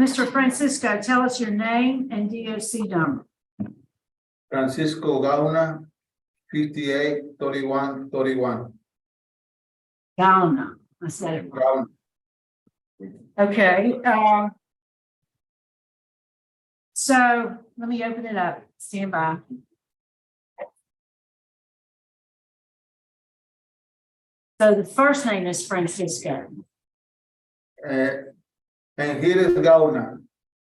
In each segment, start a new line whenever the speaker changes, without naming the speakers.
Mr. Francisco, tell us your name and DOC number.
Francisco Guana, 583131.
Gauna. I said it wrong.
Brown.
Okay. So let me open it up. Stand by. So the first name is Francisco.
And here is Gauna.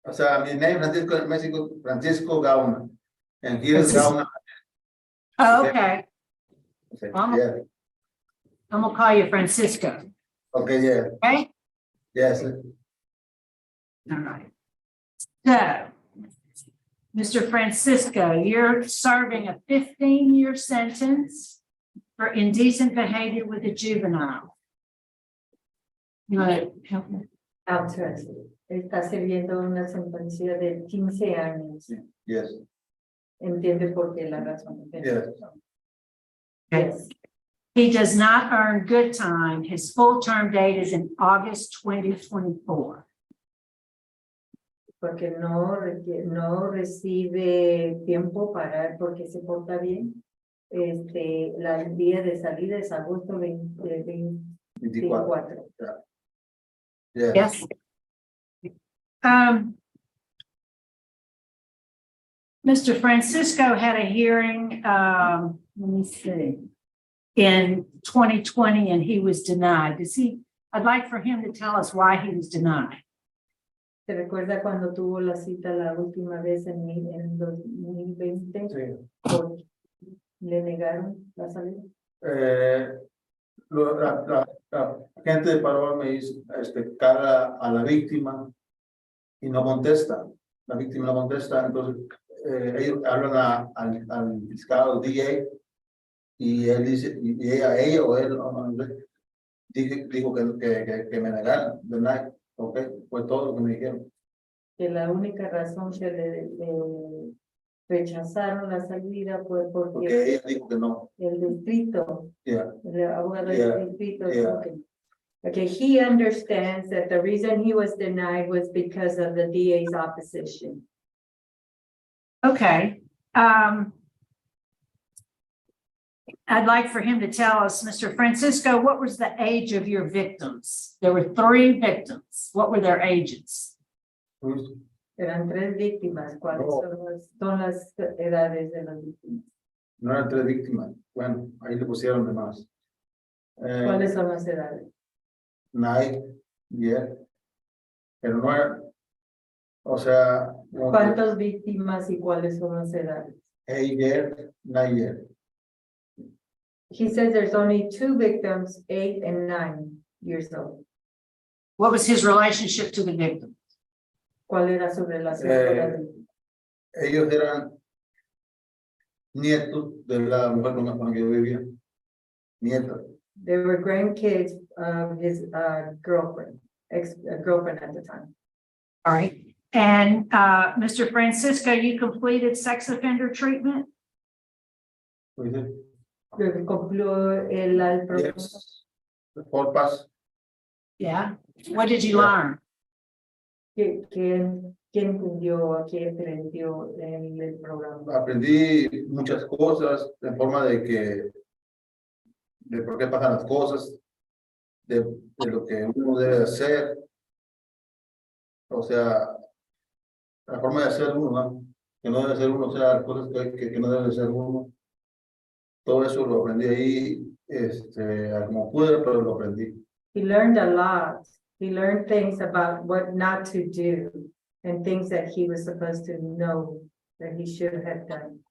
O sea, mi name Francisco Mexico, Francisco Gauna. And here is Gauna.
Oh, okay.
Okay,
I'm
yeah.
gonna call you Francisco.
Okay, yeah.
Okay.
Yes.
All right. So, Mr. Francisco, you're serving a 15-year sentence for indecent behavior with a juvenile. You want to help me?
Está sirviendo una sentencia de 15 años.
Yes.
¿Entiende por qué la razón?
Yes.
Yes.
He does not earn good time. His full term date is in August 2024.
Porque no recibe tiempo para, porque se porta bien. La día de salida es agosto 2024.
Yes.
Yes. Mr. Francisco had a hearing, let me see, in 2020, and he was denied. I'd like for him to tell us why he was denied.
¿Se recuerda cuando tuvo la cita la última vez en 2020?
Sí.
¿Le negaron la salida?
La gente de Parole me hizo cara a la víctima y no contesta. La víctima no contesta, entonces ellos hablan al fiscal DA y él dice, y ella o él dijo que me negaron, ¿verdad? Ok, fue todo lo que me dijeron.
Que la única razón que le rechazaron la salida fue
Porque ella dijo que no.
el distrito,
Yeah.
el abogado
Yeah.
del distrito.
Yeah.
Okay, he understands that the reason he was denied was because of the DA's opposition.
Okay. I'd like for him to tell us, Mr. Francisco, what was the age of your victims? There were 3 victims. What were their ages?
Eran 3 víctimas. ¿Cuáles son las edades de las víctimas?
No eran 3 víctimas. Bueno, ahí le pusieron de más.
¿Cuáles son las edades?
9, 10. Pero no era, o sea, no,
¿Cuántas víctimas y cuáles son las edades?
8 years, 9 years.
He says there's only 2 victims, 8 and 9 years old.
What was his relationship to the victim?
¿Cuál era su relación con la víctima?
Ellos eran nietos de la mujer con la que yo vivía. Nietos.
They were grandkids of his girlfriend, ex-girlfriend at the time.
All right. And Mr. Francisco, you completed sex offender treatment?
Concluyó el programa.
Yes. All pass.
Yeah. What did you
Yeah.
learn?
¿Quién entendió, quién aprendió en el programa?
Aprendí muchas cosas en forma de por qué pasan las cosas, de lo que uno debe hacer. O sea, la forma de hacer uno, ¿no? Que no debe hacer uno, o sea, las cosas que no debe hacer uno. Todo eso lo aprendí ahí, como pude, pero lo aprendí.
He learned a lot. He learned things about what not to do and things that he was supposed to know that he should have done.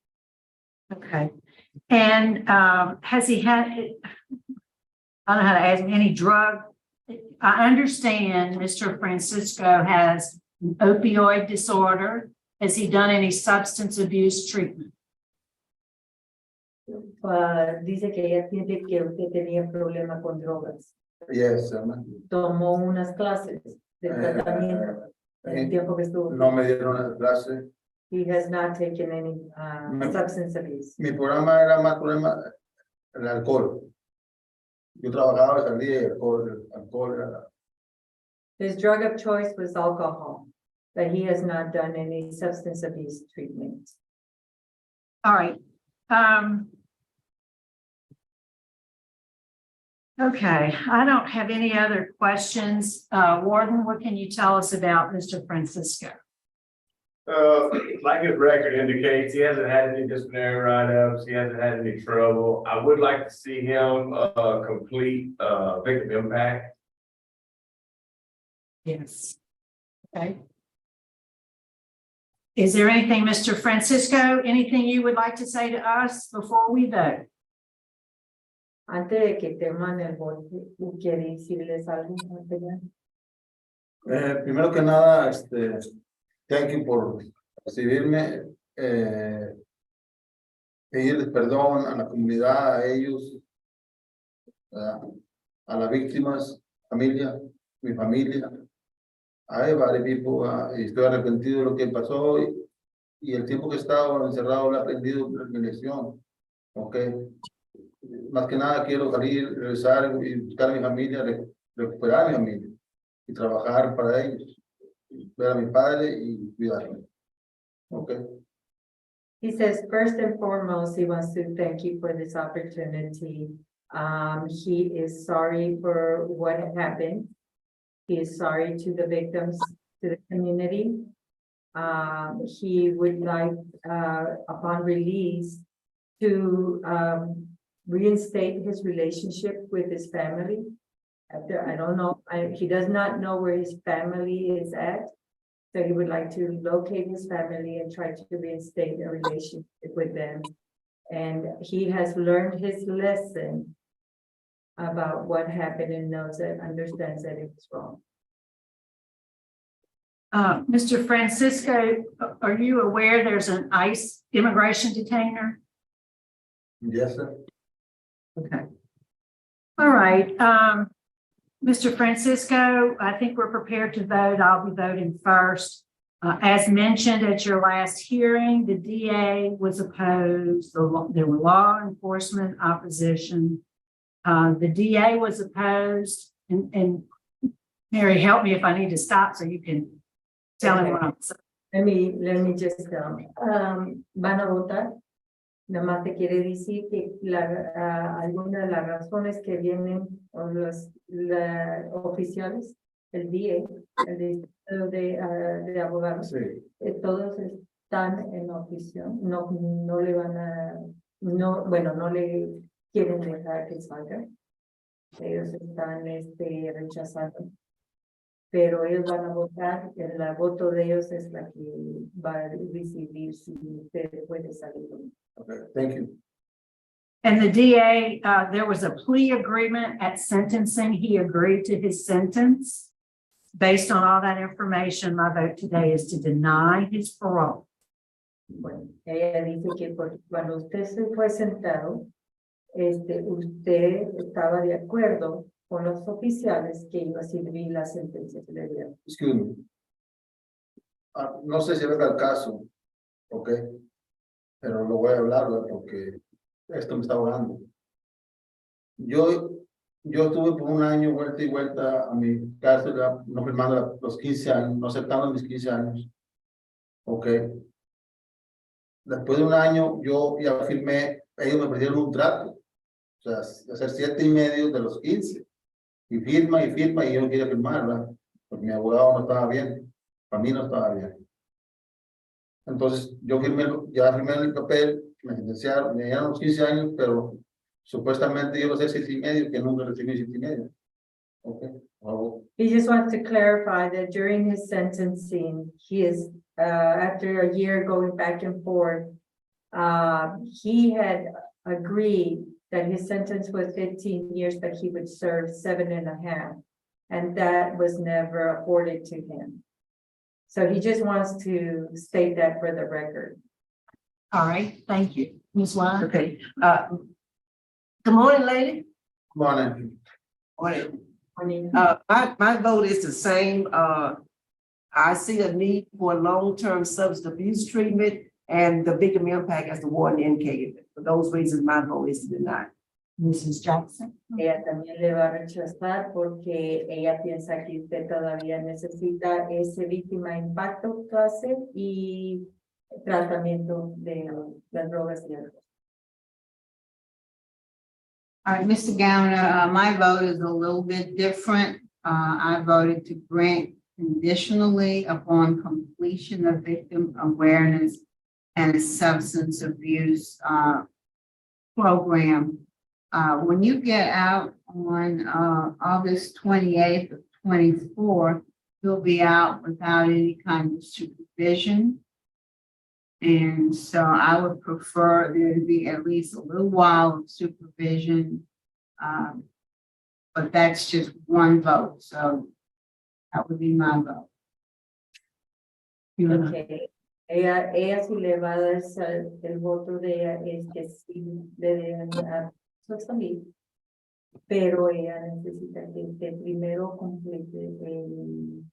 Okay. And has he had, I don't know how to ask him, any drug? I understand Mr. Francisco has an opioid disorder. Has he done any substance abuse treatment?
Dice que ella tiene que usted tenía problema con drogas.
Yes, hermano.
Tomó unas clases de tratamiento en el tiempo que estuvo.
No me dieron la clase.
He has not taken any substance abuse.
Mi programa era más problema el alcohol. Yo trabajaba, salía y alcohol era.
His drug of choice was alcohol. that he has not done any substance abuse treatment.
All right. Okay, I don't have any other questions. Warden, what can you tell us about Mr. Francisco?
Like his record indicates, he hasn't had any disciplinary write-ups, he hasn't had any trouble. I would like to see him, complete, victim impact.
Yes. Okay. Is there anything, Mr. Francisco, anything you would like to say to us before we vote?
Antes de que teman el voto, ¿quiere decirles algo?
Primero que nada, thank you por recibirme, pedirles perdón a la comunidad, a ellos, a las víctimas, familia, mi familia. Hay varios people, y estoy arrepentido de lo que pasó y el tiempo que he estado encerrado lo he aprendido por mi lección. Okay. Más que nada quiero salir, regresar y buscar a mi familia, recuperar a mi familia y trabajar para ellos, ver a mi padre y cuidarme. Okay.
He says, first and foremost, he wants to thank you for this opportunity. He is sorry for what happened. He is sorry to the victims, to the community. He would like, upon release, to reinstate his relationship with his family. I don't know, he does not know where his family is at. So he would like to locate his family and try to reinstate a relationship with them. And he has learned his lesson about what happened and knows that, understands that it was wrong.
Mr. Francisco, are you aware there's an ICE immigration detainer?
Yes, sir.
Okay. All right. Mr. Francisco, I think we're prepared to vote. I'll be voting first. As mentioned at your last hearing, the DA was opposed. There were law enforcement opposition. The DA was opposed, and Mary, help me if I need to stop so you can tell him what I'm saying.
Let me just, van a votar. Nada más te quiere decir que algunas de las razones que vienen o los oficiales, el DA, el distrito de abogados,
Sí.
Todos están en oposición, no le van a, no le quieren dejar que salga. Ellos están rechazando. Pero ellos van a votar, el voto de ellos es la que va a decidir si usted puede salir.
Okay, thank you.
And the DA, there was a plea agreement at sentencing. He agreed to his sentence. Based on all that information, my vote today is to deny his parole.
Bueno, ella dice que cuando usted se fue sentado, usted estaba de acuerdo con los oficiales que iba a servir la sentencia que le dieron.
Excuse me. No sé si venga el caso, ok, pero lo voy a hablar, ¿verdad? Porque esto me está ahogando. Yo estuve por un año vuelta y vuelta a mi casa, no firmando los 15 años, no aceptando mis 15 años, ok. Después de un año yo ya firmé, ellos me ofrecieron un trato, o sea, hacer 7.5 de los 15. Y firma y yo no quería firmar, ¿verdad? Porque mi abogado no estaba bien, para mí no estaba bien. Entonces yo ya firmé el papel, me sentenciaron, me dieron los 15 años, pero supuestamente yo iba a ser 7.5, que nunca recibí 7.5. Okay.
He just wants to clarify that during his sentencing, he is, after a year going back and forth, he had agreed that his sentence was 15 years, but he would serve 7.5. And that was never afforded to him. So he just wants to state that for the record.
All right, thank you. Ms. Wine?
Okay, good morning, lady.
Come on,
Morning.
I mean,
My vote is the same. I see a need for long-term substance abuse treatment and the victim impact as the warden indicated. For those reasons, my vote is to deny.
Mrs. Jackson?
Ella también le va a rechazar porque ella piensa que usted todavía necesita ese víctima de impacto clase y tratamiento de drogas y alcohol.
All right, Mr. Gowner, my vote is a little bit different. I voted to grant conditionally upon completion of victim awareness and substance abuse program. When you get out on August 28th of 24, you'll be out without any kind of supervision. And so I would prefer there to be at least a little while of supervision. But that's just one vote, so that would be my vote.
Okay. Ella sí le va a dar el voto de ella es que sí le deben dar su familia, pero ella necesita que usted primero complete el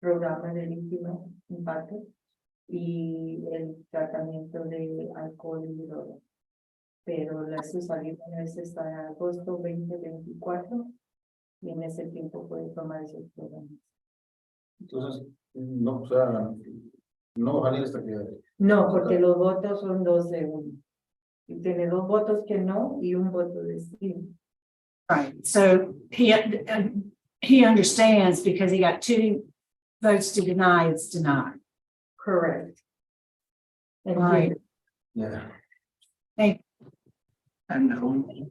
programa de víctima impacto y el tratamiento de alcohol y drogas. Pero su salida es hasta agosto 2024 y en ese tiempo puede tomar esos programas.
Entonces, no, o sea, no salir hasta que.
No, porque los votos son 2 de 1. Y tiene 2 votos que no y un voto de sí.
Right, so he understands because he got 2 votes to deny, it's denied.
Correct.
Right.
Yeah.
Thank
I know.